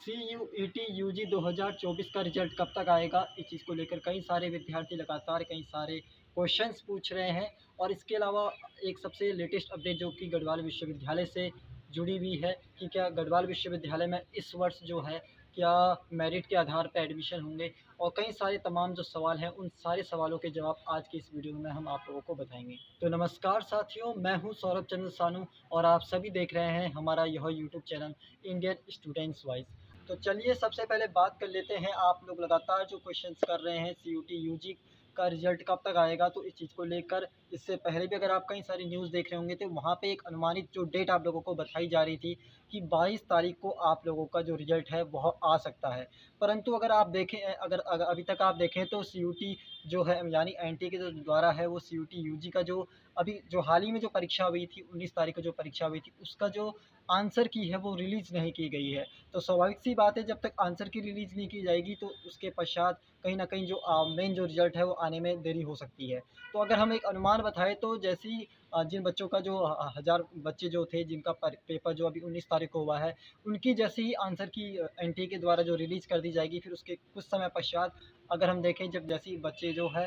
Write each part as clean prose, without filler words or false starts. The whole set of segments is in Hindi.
CUET UG 2024 का रिजल्ट कब तक आएगा? इस चीज़ को लेकर कई सारे विद्यार्थी लगातार कई सारे क्वेश्चंस पूछ रहे हैं और इसके अलावा एक सबसे लेटेस्ट अपडेट जो कि गढ़वाल विश्वविद्यालय से जुड़ी हुई है कि क्या गढ़वाल विश्वविद्यालय में इस वर्ष जो है क्या मेरिट के आधार पर एडमिशन होंगे, और कई सारे तमाम जो सवाल हैं उन सारे सवालों के जवाब आज की इस वीडियो में हम आप लोगों को बताएंगे। तो नमस्कार साथियों, मैं हूं सौरभ चंद्र सानू और आप सभी देख रहे हैं हमारा यह YouTube channel Indian students voice. तो चलिए सबसे पहले बात कर लेते हैं, आप लोग लगातार जो क्वेश्चंस कर रहे हैं CUET UG का रिजल्ट कब तक आएगा, तो इस चीज़ को लेकर इससे पहले भी अगर आप कई सारी न्यूज़ देख रहे होंगे तो वहाँ पे एक अनुमानित जो डेट आप लोगों को बताई जा रही थी कि 22 तारीख को आप लोगों का जो रिजल्ट है वह आ सकता है। परंतु अगर आप देखें, अगर अभी तक आप देखें तो CUET जो है यानी NTA के जो द्वारा है वो CUET UG का जो अभी जो हाल ही में जो परीक्षा हुई थी 19 तारीख को जो परीक्षा हुई थी उसका जो आंसर की है वो रिलीज़ नहीं की गई है। तो स्वाभाविक सी बात है, जब तक आंसर की रिलीज़ नहीं की जाएगी तो उसके पश्चात कहीं न कहीं जो मेन जो रिज़ल्ट है वो आने में देरी हो सकती है। तो अगर हम एक अनुमान बताएँ तो जैसे ही जिन बच्चों का जो 1000 बच्चे जो थे जिनका पेपर जो अभी 19 तारीख को हुआ है, उनकी जैसे ही आंसर की NTA के द्वारा जो रिलीज़ कर दी जाएगी, फिर उसके कुछ समय पश्चात अगर हम देखें जब जैसे ही बच्चे जो है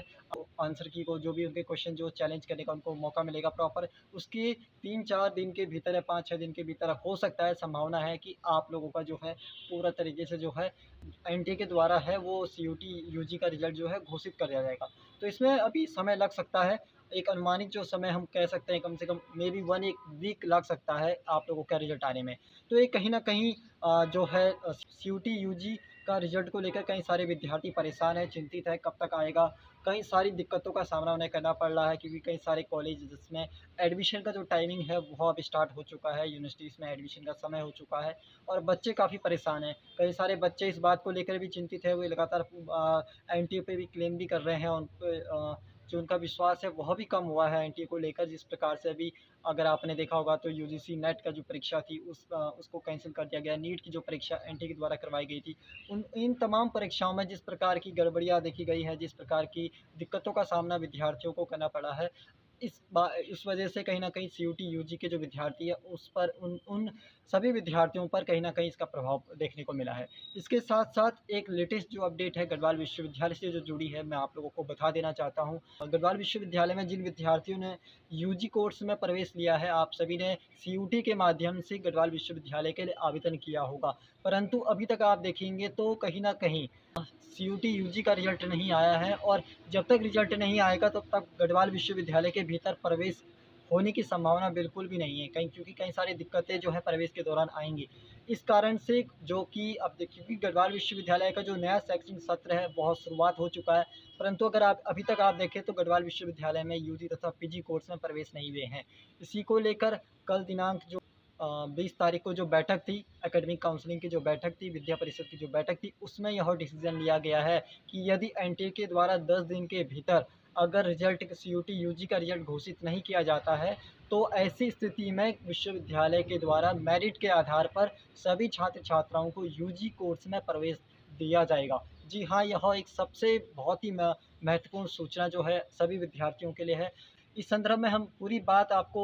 आंसर की को जो भी उनके क्वेश्चन जो चैलेंज करने का उनको मौका मिलेगा प्रॉपर, उसके 3-4 दिन के भीतर या 5-6 दिन के भीतर हो सकता है, संभावना है कि आप लोगों का जो है पूरा तरीके से जो है NTA के द्वारा है वो CUET UG का रिज़ल्ट जो है घोषित कर दिया जाएगा। तो इसमें अभी समय लग सकता है, एक अनुमानित जो समय हम कह सकते हैं कम से कम मे बी 1 वीक लग सकता है आप लोगों का रिज़ल्ट आने में। तो ये कहीं न कहीं जो है CUET UG का रिज़ल्ट को लेकर कई सारे विद्यार्थी परेशान हैं, चिंतित हैं, कब तक आएगा? कई सारी दिक्कतों का सामना उन्हें करना पड़ रहा है क्योंकि कई सारे कॉलेज जिसमें एडमिशन का जो टाइमिंग है वो अब स्टार्ट हो चुका है, यूनिवर्सिटीज़ में एडमिशन का समय हो चुका है और बच्चे काफ़ी परेशान हैं। कई सारे बच्चे इस बात को लेकर भी चिंतित है, वे लगातार NTA पे भी क्लेम भी कर रहे हैं, उन पे जो उनका विश्वास है वह भी कम हुआ है NTA को लेकर। जिस प्रकार से अभी अगर आपने देखा होगा तो UGC नेट का जो परीक्षा थी उसको कैंसिल कर दिया गया। नीट की जो परीक्षा NTA के द्वारा करवाई गई थी, इन तमाम परीक्षाओं में जिस प्रकार की गड़बड़ियाँ देखी गई हैं, जिस प्रकार की दिक्कतों का सामना विद्यार्थियों को करना पड़ा है, इस वजह से कहीं न कहीं CUET UG के जो विद्यार्थी हैं उस पर उन उन सभी विद्यार्थियों पर कहीं न कहीं इसका प्रभाव देखने को मिला है। इसके साथ-साथ एक लेटेस्ट जो अपडेट है गढ़वाल विश्वविद्यालय से जो जुड़ी है, मैं आप लोगों को बता देना चाहता हूँ। गढ़वाल विश्वविद्यालय में जिन विद्यार्थियों ने UG कोर्स में प्रवेश लिया है, आप सभी ने CUET के माध्यम से गढ़वाल विश्वविद्यालय के लिए आवेदन किया होगा। परंतु अभी तक आप देखेंगे तो कहीं न कहीं CUET UG का रिज़ल्ट नहीं आया है और जब तक रिज़ल्ट नहीं आएगा तब तक गढ़वाल विश्वविद्यालय के भीतर प्रवेश होने की संभावना बिल्कुल भी नहीं है, क्योंकि कई सारी दिक्कतें जो है प्रवेश के दौरान आएँगी। इस कारण से जो कि अब देखिए क्योंकि गढ़वाल विश्वविद्यालय का जो नया शैक्षणिक सत्र है वह शुरुआत हो चुका है, परंतु अगर आप अभी तक आप देखें तो गढ़वाल विश्वविद्यालय में UG तथा PG कोर्स में प्रवेश नहीं हुए हैं। इसी को लेकर कल दिनांक जो 20 तारीख को जो बैठक थी, एकेडमिक काउंसलिंग की जो बैठक थी, विद्या परिषद की जो बैठक थी, उसमें यह डिसीज़न लिया गया है कि यदि NTA के द्वारा 10 दिन के भीतर अगर रिज़ल्ट CUET UG का रिज़ल्ट घोषित नहीं किया जाता है, तो ऐसी स्थिति में विश्वविद्यालय के द्वारा मेरिट के आधार पर सभी छात्र-छात्राओं को UG कोर्स में प्रवेश दिया जाएगा। जी हाँ, यह एक सबसे बहुत ही महत्वपूर्ण सूचना जो है सभी विद्यार्थियों के लिए है। इस संदर्भ में हम पूरी बात आपको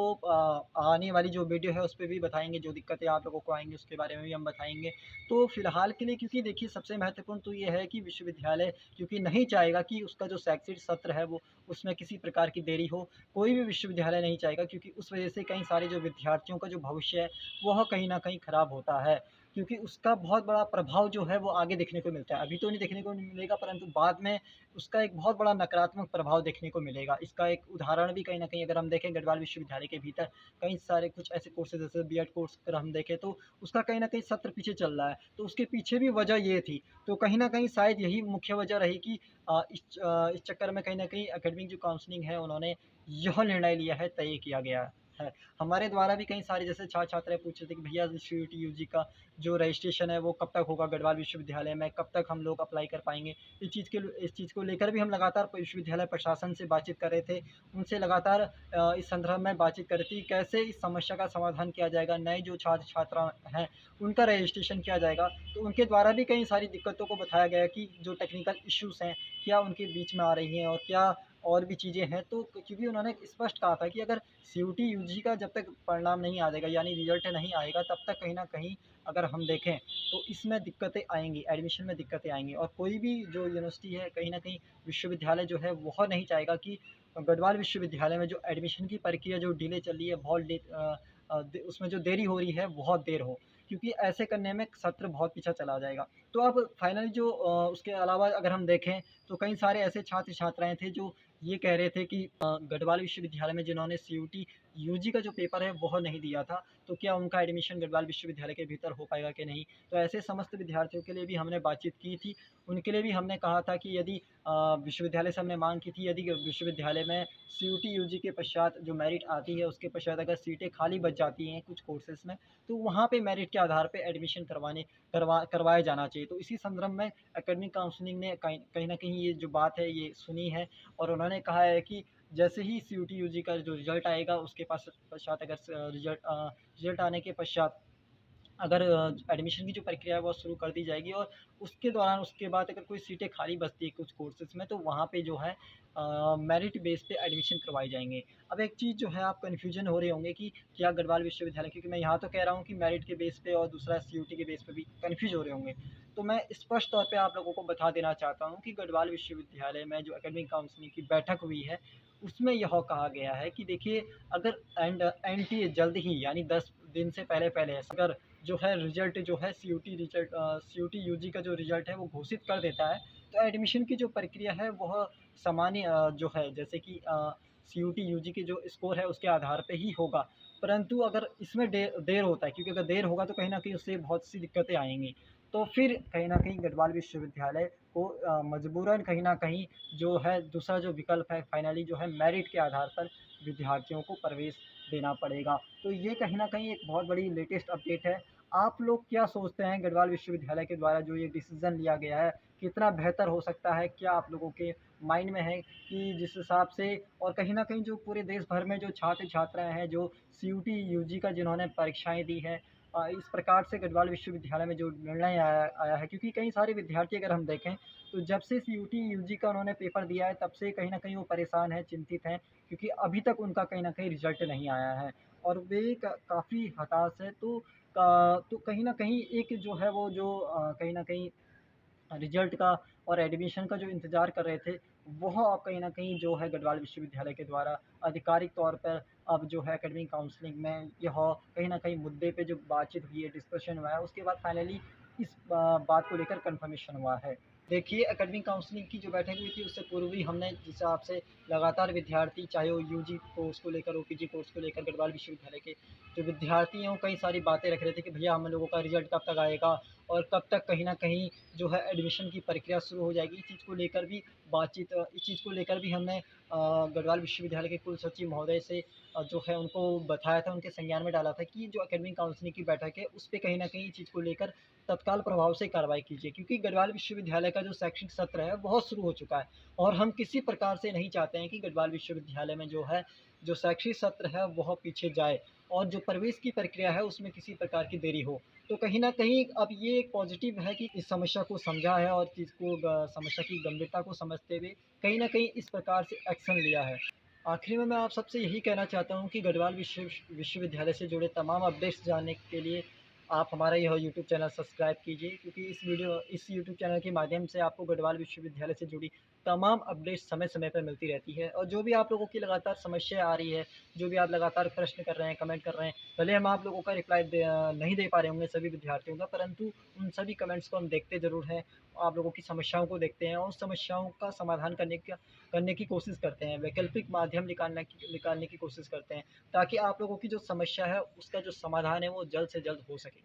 आने वाली जो वीडियो है उस पे भी बताएँगे, जो दिक्कतें आप लोगों को आएँगी उसके बारे में भी हम बताएँगे। तो फ़िलहाल के लिए क्योंकि देखिए सबसे महत्वपूर्ण तो ये है कि विश्वविद्यालय क्योंकि नहीं चाहेगा कि उसका जो शैक्षिक सत्र है वो उसमें किसी प्रकार की देरी हो। कोई भी विश्वविद्यालय नहीं चाहेगा क्योंकि उस वजह से कई सारे जो विद्यार्थियों का जो भविष्य है वह कहीं न कहीं ख़राब होता है। क्योंकि उसका बहुत बड़ा प्रभाव जो है वो आगे देखने को मिलता है। अभी तो नहीं देखने को नहीं मिलेगा, परंतु बाद में उसका एक बहुत बड़ा नकारात्मक प्रभाव देखने को मिलेगा। इसका एक उदाहरण भी कहीं न कहीं अगर हम देखें गढ़वाल विश्वविद्यालय के भीतर कई सारे कुछ ऐसे कोर्सेज़ जैसे बीएड कोर्स अगर हम देखें तो उसका कहीं न कहीं सत्र पीछे चल रहा है। तो उसके पीछे भी वजह ये थी। तो कहीं न कहीं शायद यही मुख्य वजह रही कि इस चक्कर में कहीं न कहीं एकेडमिक जो काउंसलिंग है उन्होंने यह निर्णय लिया है, तय किया गया है। हमारे द्वारा भी कई सारे जैसे छात्र-छात्राएँ पूछ रहे थे कि भैया CUET UG का जो रजिस्ट्रेशन है वो कब तक होगा गढ़वाल विश्वविद्यालय में, कब तक हम लोग अप्लाई कर पाएँगे? इस चीज़ को लेकर भी हम लगातार विश्वविद्यालय प्रशासन से बातचीत कर रहे थे। उनसे लगातार इस संदर्भ में बातचीत कर रही थी, कैसे इस समस्या का समाधान किया जाएगा? नए जो छात्र-छात्रा हैं, उनका रजिस्ट्रेशन किया जाएगा। तो उनके द्वारा भी कई सारी दिक्कतों को बताया गया कि जो टेक्निकल इश्यूज़ हैं, क्या उनके बीच में आ रही हैं और क्या और भी चीज़ें हैं। तो क्योंकि उन्होंने स्पष्ट कहा था कि अगर CUT यूजी का जब तक परिणाम नहीं आ जाएगा, यानी रिजल्ट नहीं आएगा, तब तक कहीं न कहीं अगर हम देखें तो इसमें दिक्कतें आएँगी, एडमिशन में दिक्कतें आएँगी। और कोई भी जो यूनिवर्सिटी है, कहीं न कहीं विश्वविद्यालय जो है वह नहीं चाहेगा कि गढ़वाल विश्वविद्यालय में जो एडमिशन की प्रक्रिया जो डिले चल रही है, उसमें जो देरी हो रही है, बहुत देर हो, क्योंकि ऐसे करने में सत्र बहुत पीछे चला जाएगा। तो अब फाइनली जो उसके अलावा अगर हम देखें तो कई सारे ऐसे छात्र-छात्राएँ थे जो ये कह रहे थे कि गढ़वाल विश्वविद्यालय में जिन्होंने CUT यूजी का जो पेपर है वह नहीं दिया था, तो क्या उनका एडमिशन गढ़वाल विश्वविद्यालय के भीतर हो पाएगा कि नहीं? तो ऐसे समस्त विद्यार्थियों के लिए भी हमने बातचीत की थी। उनके लिए भी हमने कहा था कि यदि विश्वविद्यालय से हमने माँग की थी, यदि विश्वविद्यालय में CUT यूजी के पश्चात जो मेरिट आती है, उसके पश्चात अगर सीटें खाली बच जाती हैं कुछ कोर्सेज़ में, तो वहाँ पे मेरिट के आधार पे एडमिशन करवाया जाना चाहिए। तो इसी संदर्भ में एकेडमिक काउंसलिंग ने कहीं कहीं न कहीं ये जो बात है ये सुनी है, और उन्होंने कहा है कि जैसे ही CUT यूजी का जो रिज़ल्ट आएगा उसके पश्चात अगर रिज़ल्ट आने के पश्चात अगर एडमिशन की जो प्रक्रिया है वो शुरू कर दी जाएगी, और उसके दौरान उसके बाद अगर कोई सीटें खाली बचती है कुछ कोर्सेज़ में, तो वहाँ पे जो है मेरिट बेस पे एडमिशन करवाए जाएँगे। अब एक चीज़ जो है आप कन्फ्यूज़न हो रहे होंगे कि क्या गढ़वाल विश्वविद्यालय, क्योंकि मैं यहाँ तो कह रहा हूँ कि मेरिट के बेस पे और दूसरा CUT के बेस पे भी कन्फ्यूज़ हो रहे होंगे। तो मैं स्पष्ट तौर पे आप लोगों को बता देना चाहता हूँ कि गढ़वाल विश्वविद्यालय में जो एकेडमिक काउंसलिंग की बैठक हुई है, उसमें यह कहा गया है कि देखिए, अगर एनटीए जल्द ही यानी 10 दिन से पहले-पहले अगर जो है रिज़ल्ट जो है CUT यूजी का जो रिज़ल्ट है वो घोषित कर देता है, तो एडमिशन की जो प्रक्रिया है वह सामान्य जो है जैसे कि CUT यूजी की जो स्कोर है उसके आधार पे ही होगा। परंतु अगर इसमें देर होता है, क्योंकि अगर देर होगा तो कहीं न कहीं उससे बहुत सी दिक्कतें आएँगी। तो फिर कहीं न कहीं गढ़वाल विश्वविद्यालय को मजबूरन कहीं न कहीं जो है दूसरा जो विकल्प है फाइनली जो है मेरिट के आधार पर विद्यार्थियों को प्रवेश देना पड़ेगा। तो ये कहीं न कहीं एक बहुत बड़ी लेटेस्ट अपडेट है। आप लोग क्या सोचते हैं गढ़वाल विश्वविद्यालय के द्वारा जो ये डिसीज़न लिया गया है, कितना बेहतर हो सकता है? क्या आप लोगों के माइंड में है कि जिस हिसाब से, और कहीं न कहीं जो पूरे देश भर में जो छात्र-छात्राएँ हैं, जो CUT यूजी का जिन्होंने परीक्षाएँ दी हैं, इस प्रकार से गढ़वाल विश्वविद्यालय में जो निर्णय आया आया है, क्योंकि कई सारे विद्यार्थी अगर हम देखें, तो जब से CUT यूजी का उन्होंने पेपर दिया है, तब से कहीं न कहीं वो परेशान हैं, चिंतित हैं, क्योंकि अभी तक उनका कहीं न कहीं रिज़ल्ट नहीं आया है, और वे काफ़ी हताश हैं। तो कहीं न कहीं एक जो है वो जो कहीं न कहीं रिज़ल्ट का और एडमिशन का जो इंतज़ार कर रहे थे, वह अब कहीं न कहीं जो है गढ़वाल विश्वविद्यालय के द्वारा आधिकारिक तौर पर अब जो है एकेडमिक काउंसलिंग में यह कहीं न कहीं मुद्दे पे जो बातचीत हुई है, डिस्कशन हुआ है, उसके बाद फाइनली इस बात को लेकर कन्फर्मेशन हुआ है। देखिए, एकेडमिक काउंसलिंग की जो बैठक हुई थी उससे पूर्व भी हमने जिस हिसाब से लगातार विद्यार्थी, चाहे वो यूजी कोर्स को लेकर, ओपीजी कोर्स को लेकर, गढ़वाल विश्वविद्यालय के जो विद्यार्थी हैं वो कई सारी बातें रख रहे थे कि भैया हम लोगों का रिज़ल्ट कब तक आएगा, और कब तक कहीं न कहीं जो है एडमिशन की प्रक्रिया शुरू हो जाएगी। इस चीज़ को लेकर भी इस चीज़ को लेकर भी हमने गढ़वाल विश्वविद्यालय के कुल सचिव महोदय से जो है उनको बताया था, उनके संज्ञान में डाला था कि जो एकेडमिक काउंसलिंग की बैठक है, उस पे कहीं न कहीं चीज़ को लेकर तत्काल प्रभाव से कार्रवाई कीजिए, क्योंकि गढ़वाल विश्वविद्यालय का जो शैक्षणिक सत्र है, वह शुरू हो चुका है, और हम किसी प्रकार से नहीं चाहते हैं कि गढ़वाल विश्वविद्यालय में जो है, जो शैक्षिक सत्र है, वह पीछे जाए, और जो प्रवेश की प्रक्रिया है, उसमें किसी प्रकार की देरी हो। तो कहीं न कहीं अब ये एक पॉज़िटिव है कि इस समस्या को समझा है, और चीज़ को समस्या की गंभीरता को समझते हुए कहीं न कहीं इस प्रकार से एक्शन लिया है। आखिरी में मैं आप सबसे यही कहना चाहता हूँ कि गढ़वाल विश्वविद्यालय से जुड़े तमाम अपडेट्स जानने के लिए आप हमारा यह यूट्यूब चैनल सब्सक्राइब कीजिए, क्योंकि इस यूट्यूब चैनल के माध्यम से आपको गढ़वाल विश्वविद्यालय से जुड़ी तमाम अपडेट्स समय-समय पर मिलती रहती है, और जो भी आप लोगों की लगातार समस्या आ रही है, जो भी आप लगातार प्रश्न कर रहे हैं, कमेंट कर रहे हैं, भले हम आप लोगों का रिप्लाई नहीं दे पा रहे होंगे सभी विद्यार्थियों का, परंतु उन सभी कमेंट्स को हम देखते ज़रूर हैं, आप लोगों की समस्याओं को देखते हैं, और उस समस्याओं का समाधान करने की कोशिश करते हैं, वैकल्पिक माध्यम निकालने की कोशिश करते हैं, ताकि आप लोगों की जो समस्या है, उसका जो समाधान है, वो जल्द से जल्द हो सके।